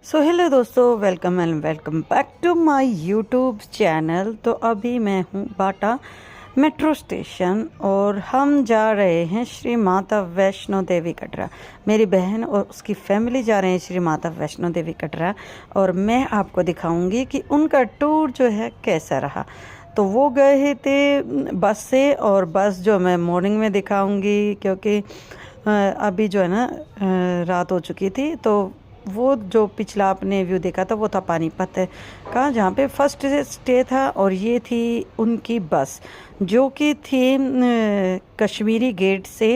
सो hello दोस्तों, welcome and welcome back to my YouTube channel. तो अभी मैं हूँ बाटा मेट्रो स्टेशन और हम जा रहे हैं श्री माता वैष्णो देवी कटरा। मेरी बहन और उसकी फैमिली जा रहे हैं श्री माता वैष्णो देवी कटरा और मैं आपको दिखाऊंगी कि उनका टूर जो है कैसा रहा। तो वो गए थे बस से और बस जो मैं मॉर्निंग में दिखाऊंगी क्योंकि अभी जो है ना रात हो चुकी थी। तो वो जो पिछला आपने व्यू देखा था वो था पानीपत का, जहाँ पे फर्स्ट स्टे था और ये थी उनकी बस जो कि थी कश्मीरी गेट से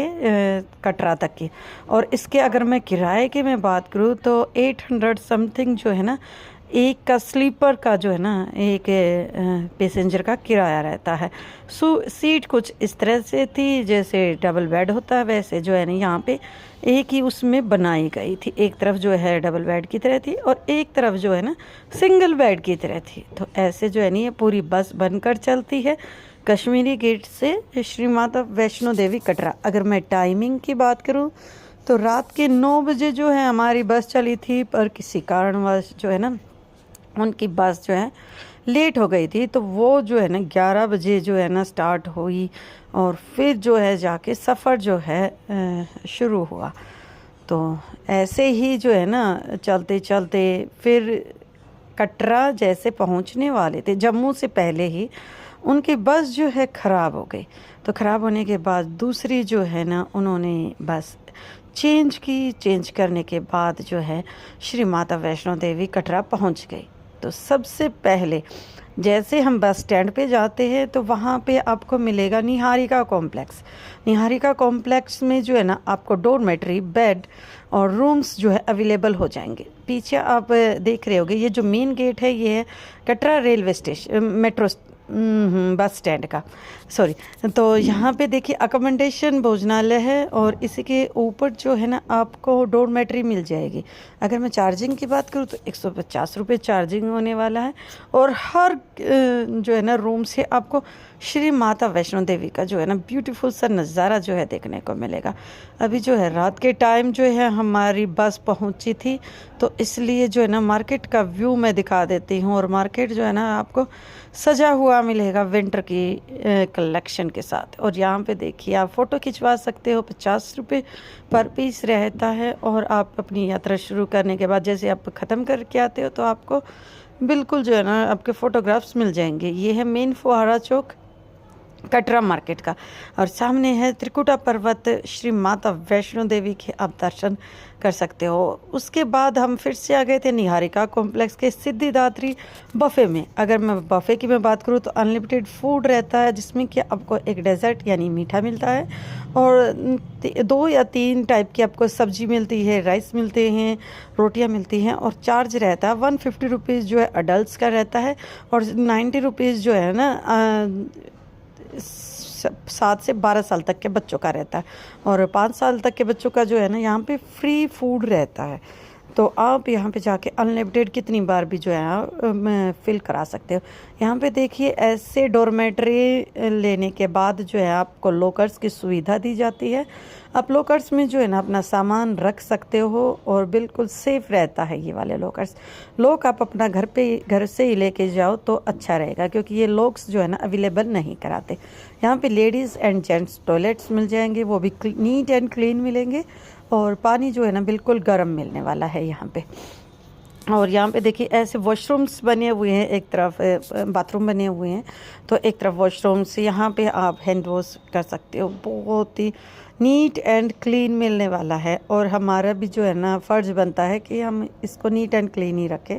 कटरा तक की। और इसके अगर मैं किराए की मैं बात करूँ तो 800 समथिंग जो है ना एक का स्लीपर का जो है ना एक पैसेंजर का किराया रहता है। सीट कुछ इस तरह से थी जैसे डबल बेड होता है, वैसे जो है ना यहाँ पे एक ही उसमें बनाई गई थी। एक तरफ जो है डबल बेड की तरह थी और एक तरफ जो है ना सिंगल बेड की तरह थी। तो ऐसे जो है ना ये पूरी बस बनकर चलती है कश्मीरी गेट से श्री माता वैष्णो देवी कटरा। अगर मैं टाइमिंग की बात करूँ तो रात के 9 बजे जो है हमारी बस चली थी, पर किसी कारणवश जो है ना उनकी बस जो है लेट हो गई थी। तो वो जो है ना 11 बजे जो है ना स्टार्ट हुई और फिर जो है जाके सफ़र जो है शुरू हुआ। तो ऐसे ही जो है ना चलते चलते फिर कटरा जैसे पहुंचने वाले थे, जम्मू से पहले ही उनकी बस जो है ख़राब हो गई। तो ख़राब होने के बाद दूसरी जो है ना उन्होंने बस चेंज की। चेंज करने के बाद जो है श्री माता वैष्णो देवी कटरा पहुंच गई। तो सबसे पहले जैसे हम बस स्टैंड पे जाते हैं तो वहाँ पे आपको मिलेगा निहारिका कॉम्प्लेक्स। निहारिका कॉम्प्लेक्स में जो है ना आपको डोरमेट्री, बेड और रूम्स जो है अवेलेबल हो जाएंगे। पीछे आप देख रहे होगे ये जो मेन गेट है ये है Katra railway station metro bus stand का, सॉरी। तो यहाँ पे देखिए अकोमोडेशन भोजनालय है और इसी के ऊपर जो है ना आपको डोरमेट्री मिल जाएगी। अगर मैं चार्जिंग की बात करूँ तो 150 रुपये चार्जिंग होने वाला है और हर जो है ना रूम से आपको श्री माता वैष्णो देवी का जो है ना ब्यूटीफुल सा नज़ारा जो है देखने को मिलेगा। अभी जो है रात के टाइम जो है हमारी बस पहुंची थी तो इसलिए जो है ना मार्केट का व्यू मैं दिखा देती हूँ। और मार्केट जो है ना आपको सजा हुआ मिलेगा विंटर की कलेक्शन के साथ। और यहाँ पे देखिए आप फ़ोटो खिंचवा सकते हो, 50 रुपये पर पीस रहता है। और आप अपनी यात्रा शुरू करने के बाद जैसे आप ख़त्म करके आते हो तो आपको बिल्कुल जो है ना आपके फ़ोटोग्राफ्स मिल जाएंगे। ये है मेन फुहारा चौक कटरा मार्केट का और सामने है त्रिकुटा पर्वत, श्री माता वैष्णो देवी के आप दर्शन कर सकते हो। उसके बाद हम फिर से आ गए थे निहारिका कॉम्प्लेक्स के सिद्धिदात्री बफ़े में। अगर मैं बफ़े की मैं बात करूँ तो अनलिमिटेड फूड रहता है जिसमें कि आपको एक डेजर्ट यानी मीठा मिलता है और 2 या 3 टाइप की आपको सब्जी मिलती है, राइस मिलते हैं, रोटियां मिलती हैं। और चार्ज रहता है 150 रुपीज़ जो है अडल्ट का रहता है और 90 रुपीज़ जो है ना 7 से 12 साल तक के बच्चों का रहता है। और 5 साल तक के बच्चों का जो है ना यहाँ पे फ्री फूड रहता है। तो आप यहाँ पे जाके अनलिमिटेड कितनी बार भी जो है फिल करा सकते हो। यहाँ पे देखिए ऐसे डॉर्मेट्री लेने के बाद जो है आपको लॉकर्स की सुविधा दी जाती है। आप लॉकर्स में जो है ना अपना सामान रख सकते हो और बिल्कुल सेफ़ रहता है ये वाले लॉकर्स। लॉक आप अपना घर से ही लेके जाओ तो अच्छा रहेगा क्योंकि ये लॉक्स जो है ना अवेलेबल नहीं कराते। यहाँ पे लेडीज़ एंड जेंट्स टॉयलेट्स मिल जाएंगे, वो भी नीट एंड क्लीन मिलेंगे और पानी जो है ना बिल्कुल गर्म मिलने वाला है यहाँ पे। और यहाँ पे देखिए ऐसे वॉशरूम्स बने हुए हैं, एक तरफ बाथरूम बने हुए हैं तो एक तरफ वॉशरूम्स। यहाँ पे आप हैंड वॉश कर सकते हो, बहुत ही नीट एंड क्लीन मिलने वाला है। और हमारा भी जो है ना फ़र्ज़ बनता है कि हम इसको नीट एंड क्लीन ही रखें,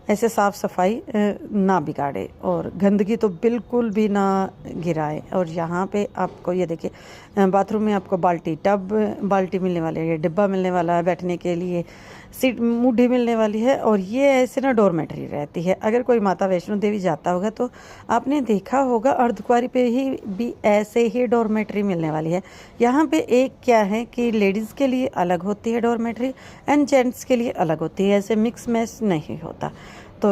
ऐसे साफ़ सफाई ना बिगाड़े और गंदगी तो बिल्कुल भी ना गिराए। और यहाँ पे आपको ये देखिए बाथरूम में आपको बाल्टी मिलने वाली है, डिब्बा मिलने वाला है बैठने के लिए, सीट मुड्ढी मिलने वाली है। और ये ऐसे ना डोरमेट्री रहती है। अगर कोई माता वैष्णो देवी जाता होगा तो आपने देखा होगा अर्धकुंवारी पे ही भी ऐसे ही डोरमेट्री मिलने वाली है। यहाँ पे एक क्या है कि लेडीज़ के लिए अलग होती है डोरमेट्री एंड जेंट्स के लिए अलग होती है, ऐसे मिक्स मैच नहीं होता। तो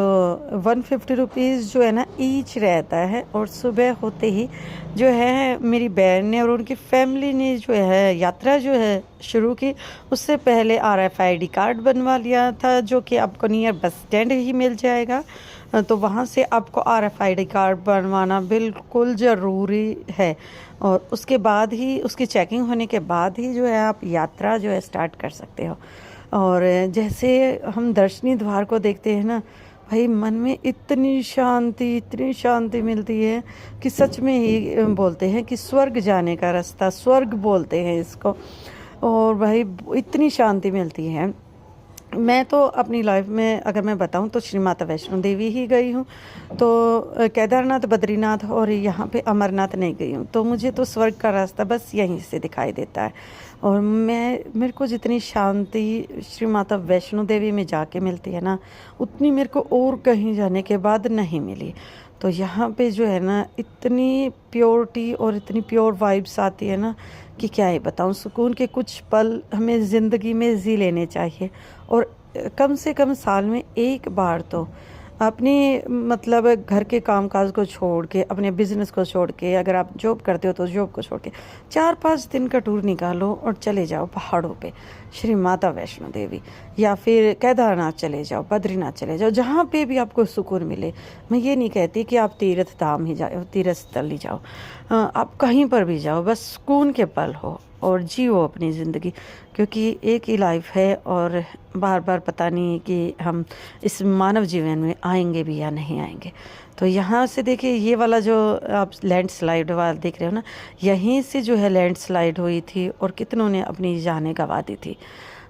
150 रुपीज़ जो है ना ईच रहता है। और सुबह होते ही जो है मेरी बहन ने और उनकी फैमिली ने जो है यात्रा जो है शुरू की। उससे पहले RFID कार्ड बनवा लिया था, जो कि आपको नियर बस स्टैंड ही मिल जाएगा। तो वहाँ से आपको RFID कार्ड बनवाना बिल्कुल ज़रूरी है। और उसके बाद ही उसकी चेकिंग होने के बाद ही जो है आप यात्रा जो है स्टार्ट कर सकते हो। और जैसे हम दर्शनी द्वार को देखते हैं ना, भाई मन में इतनी शांति मिलती है कि सच में ही बोलते हैं कि स्वर्ग जाने का रास्ता, स्वर्ग बोलते हैं इसको। और भाई इतनी शांति मिलती है। मैं तो अपनी लाइफ में अगर मैं बताऊं तो श्री माता वैष्णो देवी ही गई हूं। तो केदारनाथ, बद्रीनाथ और यहाँ पे अमरनाथ नहीं गई हूँ। तो मुझे तो स्वर्ग का रास्ता बस यहीं से दिखाई देता है। और मेरे को जितनी शांति श्री माता वैष्णो देवी में जाके मिलती है ना, उतनी मेरे को और कहीं जाने के बाद नहीं मिली। तो यहाँ पे जो है ना इतनी प्योरिटी और इतनी प्योर वाइब्स आती है ना कि क्या ही बताऊँ। सुकून के कुछ पल हमें ज़िंदगी में जी लेने चाहिए। और कम से कम साल में एक बार तो अपनी मतलब घर के कामकाज को छोड़ के, अपने बिजनेस को छोड़ के, अगर आप जॉब करते हो तो जॉब को छोड़ के 4-5 दिन का टूर निकालो और चले जाओ पहाड़ों पे, श्री माता वैष्णो देवी, या फिर केदारनाथ चले जाओ, बद्रीनाथ चले जाओ, जहाँ पे भी आपको सुकून मिले। मैं ये नहीं कहती कि आप तीर्थ धाम ही जाओ, तीर्थ स्थल ही जाओ, आप कहीं पर भी जाओ, बस सुकून के पल हो और जियो अपनी ज़िंदगी। क्योंकि एक ही लाइफ है और बार बार पता नहीं कि हम इस मानव जीवन में आएंगे भी या नहीं आएंगे। तो यहाँ से देखिए, ये वाला जो आप लैंडस्लाइड वाला देख रहे हो ना, यहीं से जो है लैंडस्लाइड हुई थी और कितनों ने अपनी जानें गंवा दी थी।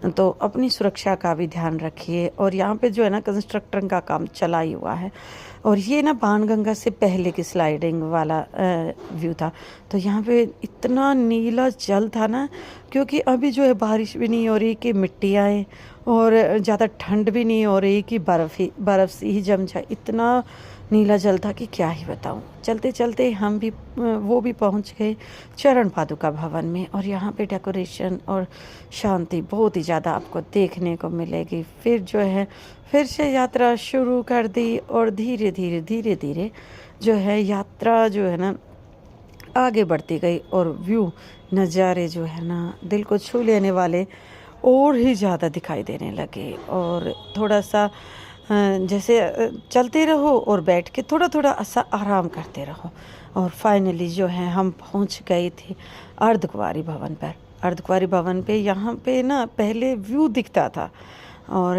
तो अपनी सुरक्षा का भी ध्यान रखिए। और यहाँ पे जो है ना कंस्ट्रक्टर का काम चला ही हुआ है। और ये ना बाणगंगा से पहले की स्लाइडिंग वाला व्यू था। तो यहाँ पे इतना नीला जल था ना, क्योंकि अभी जो है बारिश भी नहीं हो रही कि मिट्टी आए, और ज़्यादा ठंड भी नहीं हो रही कि बर्फ़ सी ही जम जाए। इतना नीला जल था कि क्या ही बताऊँ। चलते चलते हम भी वो भी पहुँच गए चरण पादुका भवन में। और यहाँ पे डेकोरेशन और शांति बहुत ही ज़्यादा आपको देखने को मिलेगी। फिर जो है फिर से यात्रा शुरू कर दी और धीरे धीरे जो है यात्रा जो है ना आगे बढ़ती गई। और व्यू, नज़ारे जो है ना दिल को छू लेने वाले और ही ज़्यादा दिखाई देने लगे। और थोड़ा सा जैसे चलते रहो और बैठ के थोड़ा थोड़ा ऐसा आराम करते रहो। और फाइनली जो है हम पहुंच गए थे अर्धकुंवारी भवन पर। अर्धकुंवारी भवन पे यहाँ पे ना पहले व्यू दिखता था। और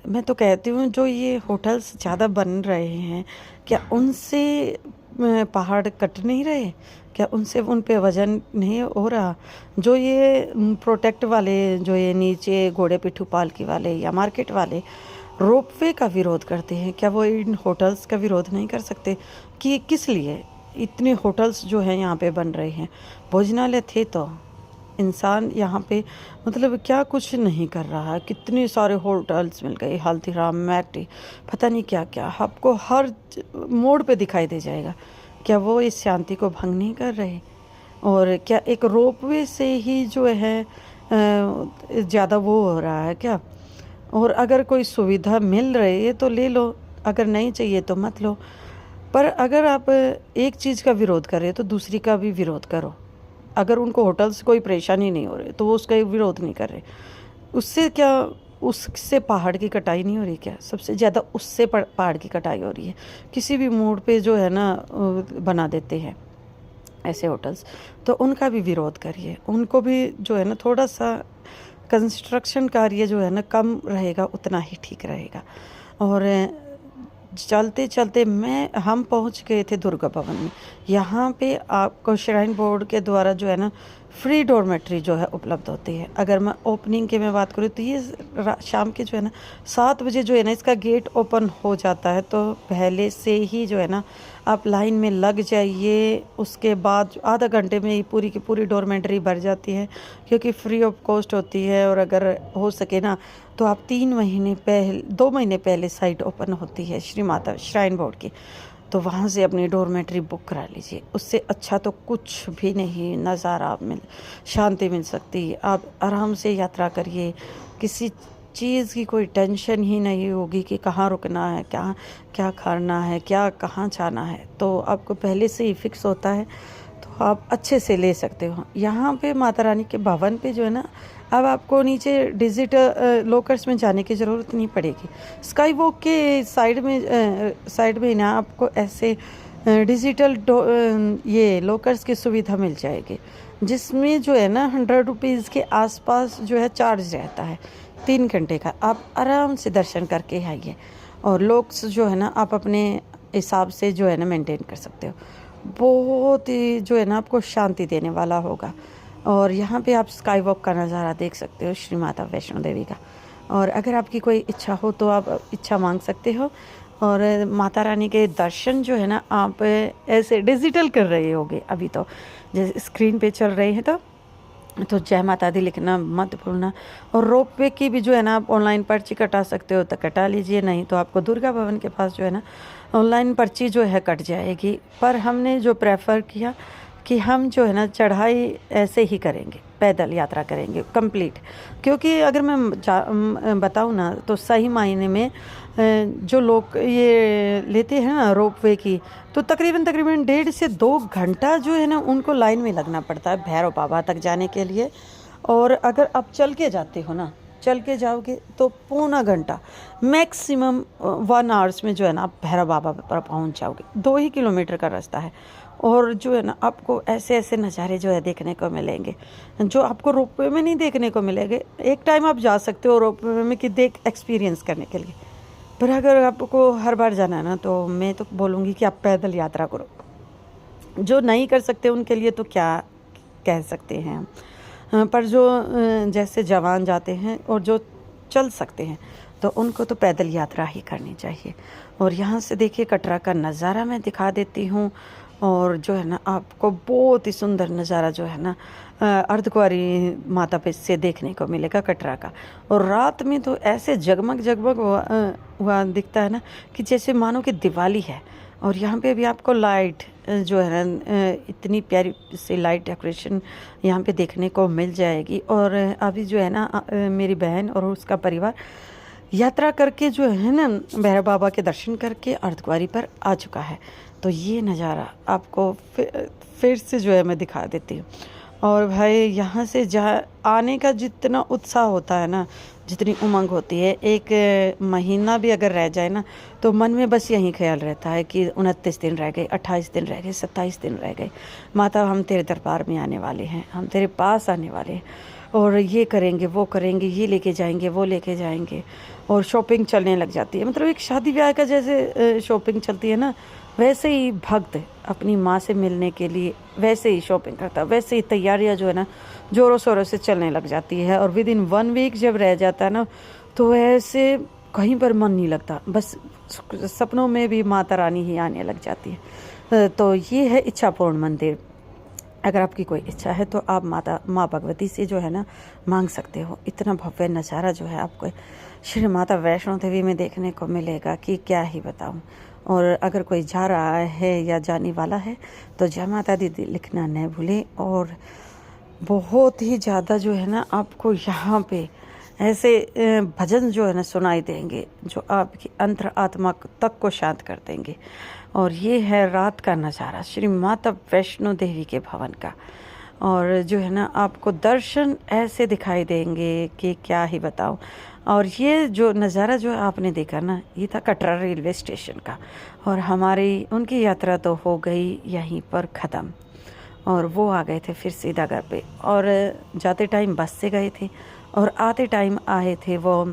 मैं तो कहती हूँ जो ये होटल्स ज़्यादा बन रहे हैं, क्या उनसे पहाड़ कट नहीं रहे? क्या उनसे उन पे वजन नहीं हो रहा? जो ये प्रोटेक्ट वाले, जो ये नीचे घोड़े पिट्ठू पालकी वाले या मार्केट वाले रोपवे का विरोध करते हैं, क्या वो इन होटल्स का विरोध नहीं कर सकते? कि किस लिए इतने होटल्स जो हैं यहाँ पे बन रहे हैं? भोजनालय थे तो इंसान यहाँ पे मतलब क्या कुछ नहीं कर रहा है। कितने सारे होटल्स मिल गए, हल्दीराम, मैकडी, पता नहीं क्या क्या, आपको हर मोड़ पे दिखाई दे जाएगा। क्या वो इस शांति को भंग नहीं कर रहे? और क्या एक रोपवे से ही जो है ज़्यादा वो हो रहा है क्या? और अगर कोई सुविधा मिल रही है तो ले लो, अगर नहीं चाहिए तो मत लो। पर अगर आप एक चीज़ का विरोध कर रहे हो तो दूसरी का भी विरोध करो। अगर उनको होटल से कोई परेशानी नहीं हो रही तो वो उसका विरोध नहीं कर रहे। उससे क्या, उससे पहाड़ की कटाई नहीं हो रही क्या? सबसे ज़्यादा उससे पहाड़ की कटाई हो रही है। किसी भी मोड़ पे जो है ना बना देते हैं ऐसे होटल्स, तो उनका भी विरोध करिए। उनको भी जो है ना थोड़ा सा कंस्ट्रक्शन कार्य जो है ना कम रहेगा, उतना ही ठीक रहेगा। और चलते चलते हम पहुंच गए थे दुर्गा भवन में। यहाँ पे आपको श्राइन बोर्ड के द्वारा जो है ना फ्री डॉर्मेट्री जो है उपलब्ध होती है। अगर मैं ओपनिंग की मैं बात करूँ तो ये शाम के जो है ना 7 बजे जो है ना इसका गेट ओपन हो जाता है। तो पहले से ही जो है ना आप लाइन में लग जाइए। उसके बाद आधा घंटे में ही पूरी की पूरी डॉर्मेट्री भर जाती है, क्योंकि फ्री ऑफ कॉस्ट होती है। और अगर हो सके ना तो आप 2 महीने पहले साइट ओपन होती है श्री माता श्राइन बोर्ड की, तो वहाँ से अपनी डॉर्मेट्री बुक करा लीजिए। उससे अच्छा तो कुछ भी नहीं नज़ारा शांति मिल सकती। आप आराम से यात्रा करिए, किसी चीज़ की कोई टेंशन ही नहीं होगी कि कहाँ रुकना है, क्या क्या खाना है, क्या कहाँ जाना है, तो आपको पहले से ही फिक्स होता है, तो आप अच्छे से ले सकते हो। यहाँ पे माता रानी के भवन पे जो है ना, अब आपको नीचे डिजिटल लॉकर्स में जाने की ज़रूरत नहीं पड़ेगी। स्काई वॉक के साइड में ना आपको ऐसे डिजिटल ये लॉकर्स की सुविधा मिल जाएगी, जिसमें जो है ना 100 रुपीज़ के आसपास जो है चार्ज रहता है 3 घंटे का। आप आराम से दर्शन करके आइए, और लॉक्स जो है ना आप अपने हिसाब से जो है ना मेंटेन कर सकते हो। बहुत ही जो है ना आपको शांति देने वाला होगा। और यहाँ पे आप स्काई वॉक का नज़ारा देख सकते हो श्री माता वैष्णो देवी का। और अगर आपकी कोई इच्छा हो तो आप इच्छा मांग सकते हो, और माता रानी के दर्शन जो है ना आप ऐसे डिजिटल कर रहे होगे अभी, तो जैसे स्क्रीन पे चल रहे हैं, तो जय माता दी लिखना मत भूलना। और रोपवे की भी जो है ना आप ऑनलाइन पर्ची कटा सकते हो तो कटा लीजिए, नहीं तो आपको दुर्गा भवन के पास जो है ना ऑनलाइन पर्ची जो है कट जाएगी। पर हमने जो प्रेफर किया कि हम जो है ना चढ़ाई ऐसे ही करेंगे, पैदल यात्रा करेंगे कंप्लीट, क्योंकि अगर मैं बताऊँ ना तो सही मायने में जो लोग ये लेते हैं ना रोपवे की, तो तकरीबन 1.5 से 2 घंटा जो है ना उनको लाइन में लगना पड़ता है भैरव बाबा तक जाने के लिए। और अगर आप चल के जाते हो ना, चल के जाओगे तो पौना घंटा मैक्सिमम 1 आवर्स में जो है ना आप भैरव बाबा पर पहुंच जाओगे। 2 ही किलोमीटर का रास्ता है, और जो है ना आपको ऐसे ऐसे नज़ारे जो है देखने को मिलेंगे जो आपको रोपवे में नहीं देखने को मिलेंगे। एक टाइम आप जा सकते हो रोपवे में कि एक्सपीरियंस करने के लिए, पर अगर आपको हर बार जाना है ना तो मैं तो बोलूँगी कि आप पैदल यात्रा करो। जो नहीं कर सकते उनके लिए तो क्या कह सकते हैं हम, पर जो जैसे जवान जाते हैं और जो चल सकते हैं तो उनको तो पैदल यात्रा ही करनी चाहिए। और यहाँ से देखिए कटरा का नज़ारा मैं दिखा देती हूँ। और जो है ना आपको बहुत ही सुंदर नज़ारा जो है ना अर्धकुंवारी माता पे से देखने को मिलेगा कटरा का। और रात में तो ऐसे जगमग जगमग हुआ दिखता है ना कि जैसे मानो कि दिवाली है। और यहाँ पे भी आपको लाइट जो है ना इतनी प्यारी सी लाइट डेकोरेशन यहाँ पे देखने को मिल जाएगी। और अभी जो है ना मेरी बहन और उसका परिवार यात्रा करके जो है ना भैरव बाबा के दर्शन करके अर्धकुंवारी पर आ चुका है। तो ये नज़ारा आपको फिर से जो है मैं दिखा देती हूँ। और भाई यहाँ से आने का जितना उत्साह होता है ना, जितनी उमंग होती है, 1 महीना भी अगर रह जाए ना तो मन में बस यही ख्याल रहता है कि 29 दिन रह गए, 28 दिन रह गए, 27 दिन रह गए, माता हम तेरे दरबार में आने वाले हैं, हम तेरे पास आने वाले हैं, और ये करेंगे वो करेंगे, ये लेके जाएंगे वो लेके जाएंगे। और शॉपिंग चलने लग जाती है, मतलब एक शादी ब्याह का जैसे शॉपिंग चलती है ना, वैसे ही भक्त अपनी माँ से मिलने के लिए वैसे ही शॉपिंग करता है, वैसे ही तैयारियां जो है ना ज़ोरों शोरों से चलने लग जाती है। और विदिन 1 वीक जब रह जाता है ना तो ऐसे कहीं पर मन नहीं लगता, बस सपनों में भी माता रानी ही आने लग जाती है। तो ये है इच्छापूर्ण मंदिर। अगर आपकी कोई इच्छा है तो आप माँ भगवती से जो है ना मांग सकते हो। इतना भव्य नज़ारा जो है आपको श्री माता वैष्णो देवी में देखने को मिलेगा कि क्या ही बताऊं। और अगर कोई जा रहा है या जाने वाला है तो जय माता दी लिखना न भूलें। और बहुत ही ज़्यादा जो है ना आपको यहाँ पे ऐसे भजन जो है ना सुनाई देंगे जो आपकी अंतर आत्मा तक को शांत कर देंगे। और ये है रात का नज़ारा श्री माता वैष्णो देवी के भवन का। और जो है ना आपको दर्शन ऐसे दिखाई देंगे कि क्या ही बताऊं। और ये जो नज़ारा जो आपने देखा ना, ये था कटरा रेलवे स्टेशन का। और हमारी उनकी यात्रा तो हो गई यहीं पर ख़त्म, और वो आ गए थे फिर सीधा घर पे। और जाते टाइम बस से गए थे और आते टाइम आए थे वो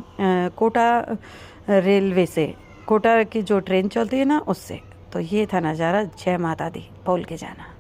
कोटा रेलवे से, कोटा की जो ट्रेन चलती है ना उससे। तो ये था नज़ारा। जय माता दी बोल के जाना।